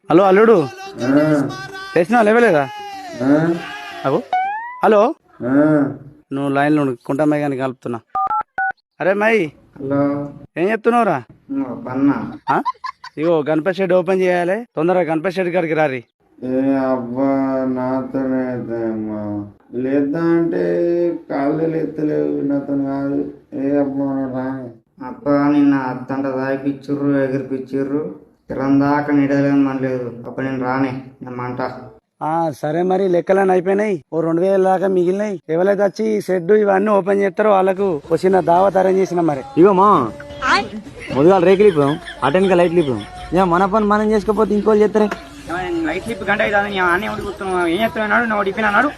Hello అల్లుడు తెచ్చినా లేవలేదా అవు హలో నువ్వు లైన్లో కుంటమ్మాయి కానీ కలుపుతున్నా. అరే మై హలో ఏం చెప్తున్నావురా? పన్నా ఇగో గణపతి షెడ్ ఓపెన్ చేయాలి, తొందరగా గణపతి షెడ్ కాడికి రారి. ఏ అబ్బా నాతోనే అమ్మా లేదా అంటే కాళ్ళు ఎత్తలేవు నాతో కాదు. ఏ అబ్బా రా అబ్బా నిన్న అత్తంట తాగిపిచ్చిర్రు ఎగిరిపిచ్చిర్రు తిరందాకా నిడలేదు మనలేదు. అప్పుడు నేను రానే మంట. సరే మరి లెక్కలని అయిపోయినాయి, ఓ 2000 దాకా మిగిలినాయి. ఎవరైతే వచ్చి షెడ్ ఇవన్నీ ఓపెన్ చేస్తారో వాళ్ళకు ఒక చిన్న దావత్ అరేంజ్ చేసిన. మరి ఇగో మా ముందుగా రేకులు ఇప్పాం, అటెన్గా లైట్లు ఇప్పాం. మన పని మనం చేసుకోకపోతే ఇంకోళ్ళు చేస్తారే. లైట్ స్లిప్ గంట అవుతుంది, అన్నీ ఏం చేస్తున్నాడు, నువ్వు డిఫిన్ అన్నాడు.